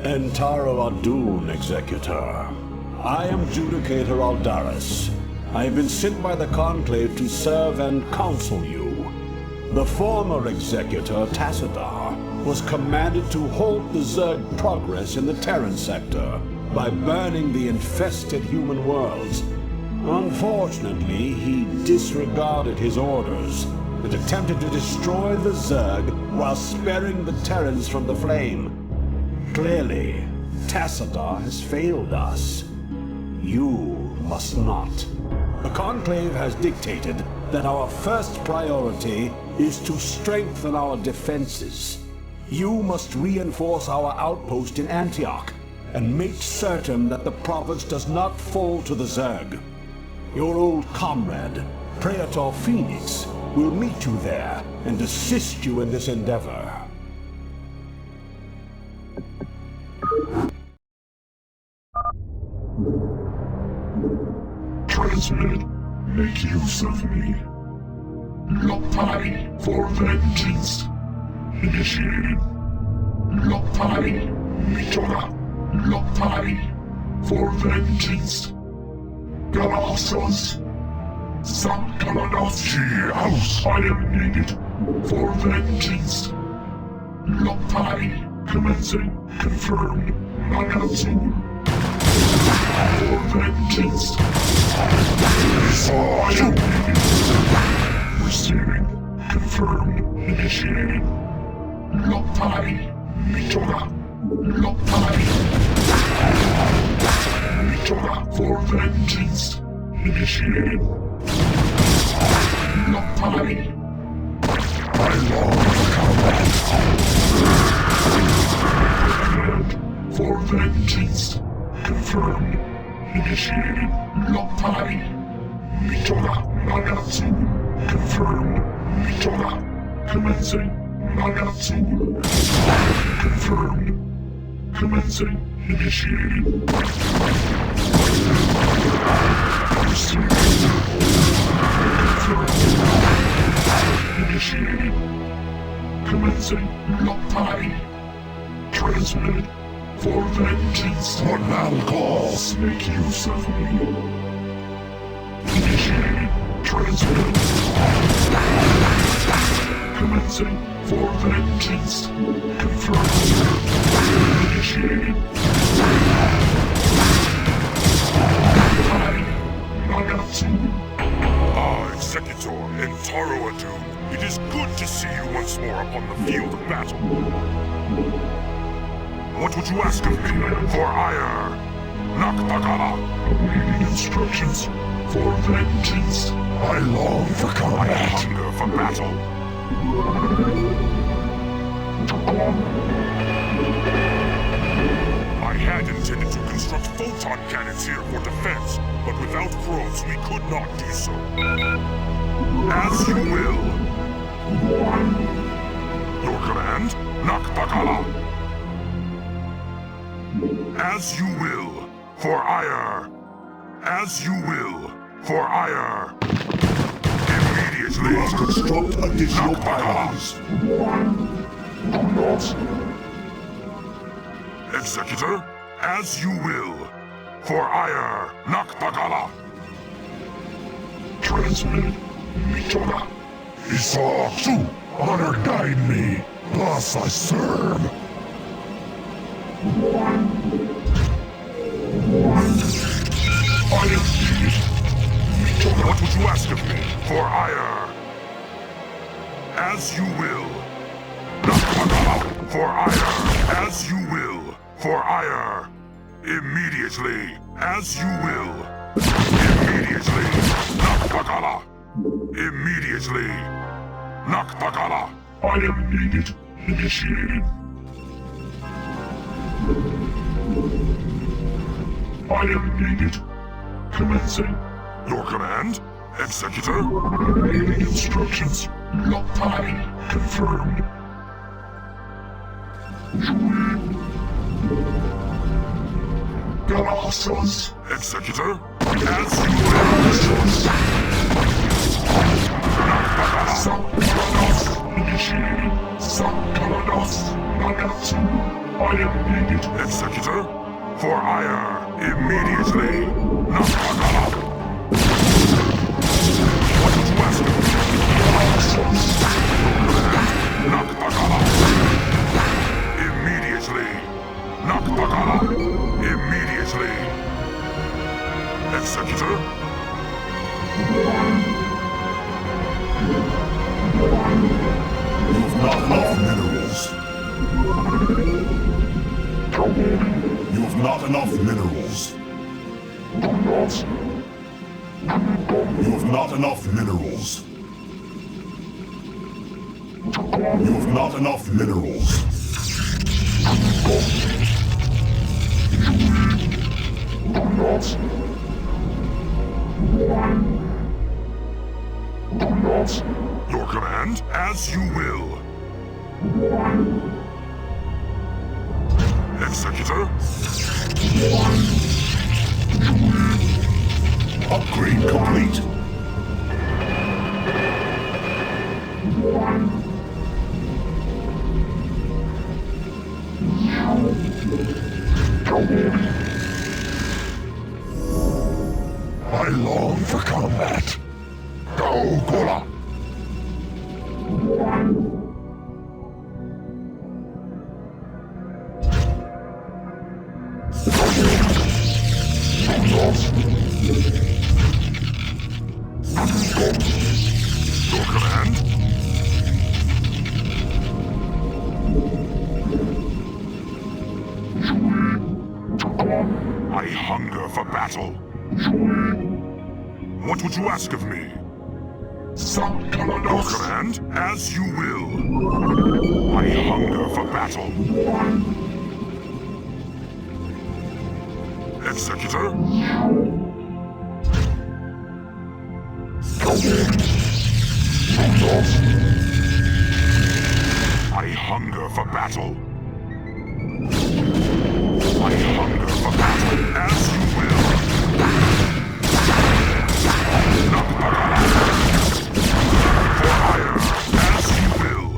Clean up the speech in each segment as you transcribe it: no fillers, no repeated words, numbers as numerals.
Entaro Adun, Executor. I am Judicator Aldaris. I have been sent by the Conclave to serve and counsel you. The former Executor, Tassadar, was commanded to halt the Zerg progress in the Terran sector by burning the infested human worlds. Unfortunately, he disregarded his orders and attempted to destroy the Zerg while sparing the Terrans from the flame. Clearly, Tassadar has failed us. You must not. The Conclave has dictated that our first priority is to strengthen our defenses. You must reinforce our outpost in Antioch and make certain that the province does not fall to the Zerg. Your old comrade, Praetor Phoenix, will meet you there and assist you in this endeavor. Transmit. Make use of me. Lopai for vengeance. Initiated. Lopai. Mitora. Lopai for vengeance. Galossos. Some Kalanoschi house. I am needed for vengeance. Lopai commencing. Confirmed. Nakatsu. For vengeance. Saw you. Receiving. Confirmed. Initiated. Lopai. Mitora. Lopai. Mitora for vengeance. Initiated. Lopai. I long combat. Command. For vengeance. Confirmed. Initiated. Lopai. Mitora. Nagatsu. Confirmed. Mitora. Commencing. Nagatsu. Confirmed. Commencing. Initiated. Receiving. Confirmed. Initiated. Commencing. Lopai. Transmitted. For vengeance. What now calls? Make use of me. Initiated. Transmitted. Commencing. For vengeance. Confirmed. Initiated. Nagatsu. Executor Entaro Adun, it is good to see you once more upon the field of battle. What would you ask of me for ire? Nakbagala. Awaiting instructions for vengeance. I long for I combat. hunger for battle. I had intended to construct photon cannons here for defense, but without probes we could not do so. As you will. Your command, Nakbagala. As you will, for ire. As you will, for ire. Immediately. Construct additional pylons. Executor, as you will, for ire. Nakbagala. Transmitted. Mitora. Isaksu. Honor guide me. Thus I serve. I am needed. Mitora. What would you ask of me, for ire? As you will. Nakbagala, for ire. As you will, for ire. Immediately, as you will. Immediately, Nakbagala. Immediately, Nakbagala. I am needed. Initiated. I am needed. Commencing. Your command, Executor? Awaiting instructions. Lopai. Confirmed. Galossos. Executor? As you will. Initiated. protoss galaxy. I am needed. Executor, for hire, immediately. Nakpagala. What did you ask of me? Nakpagala. Immediately. Nakpagala. Immediately. Executor. You've not enough minerals. You've not enough minerals. You've not enough minerals. You've not enough minerals. Your command, as you will. Executor. Upgrade complete. I long for combat. Go, Gola! Your command? I hunger for battle. What would you ask of me? Your command, as you will. I hunger for battle. Executor? I hunger for battle. I hunger for battle, as you will. For hire, as you will.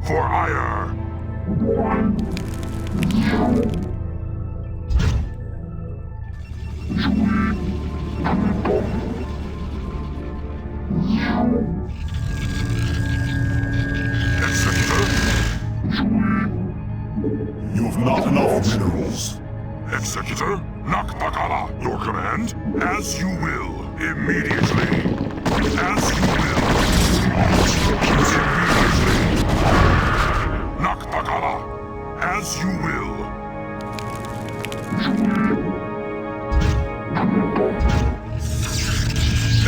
For hire. Executor? You've not enough minerals. Executor, Nakpagala, your command, as you will, immediately. As you will. Immediately. Nakpagala, as you will.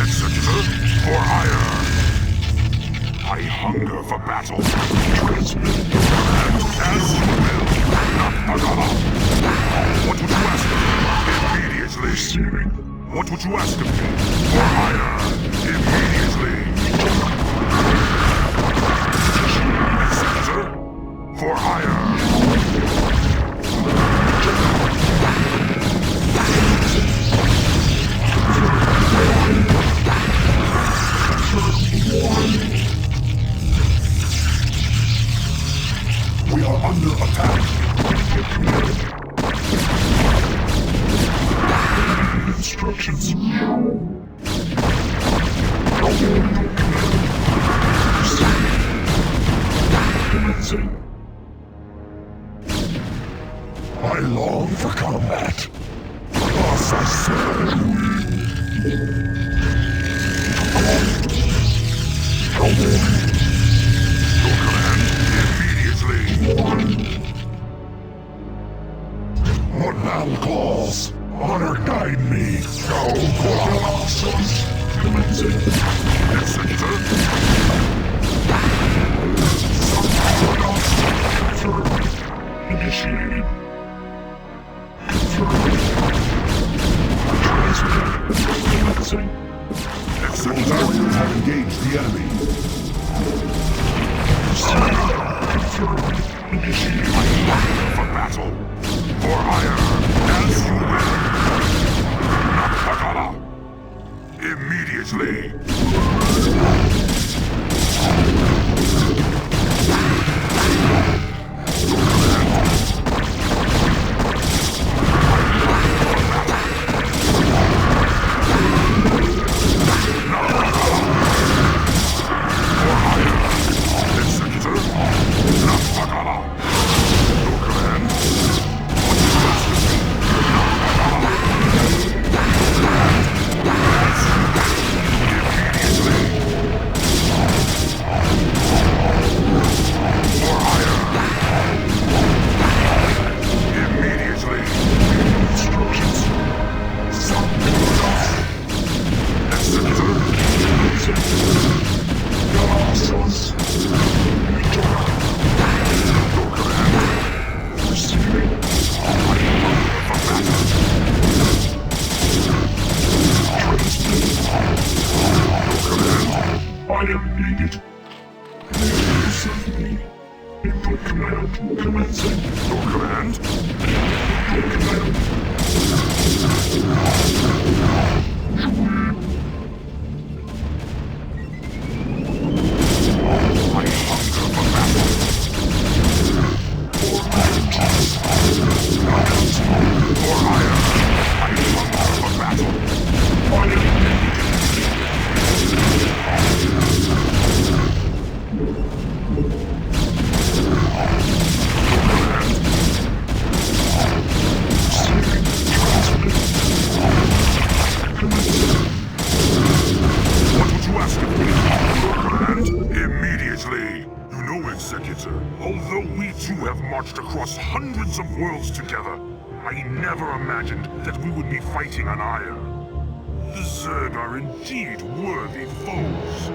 Executor, for hire. I hunger for battle. Command, as you will. Nakpagala. What would you ask of me? Immediately. What would you ask of me? For hire. Immediately. Executor. For hire. We are under attack. Instructions. I long for combat. Thus I serve. Your command, immediately. What battle calls? Honor guide me. Go, Colossus. Executor. Initiated. Executor. Warriors have engaged the enemy. Initiated. For battle. For hire. As you will. Nakpagala. Immediately. Command commencing. Your command? I hunger for battle. For hire. I hunger for battle. What would you ask of me? Your command? Immediately. You know, Executor, although we two have marched across hundreds of worlds together, I never imagined that we would be fighting on Aya. The Zerg are indeed worthy foes.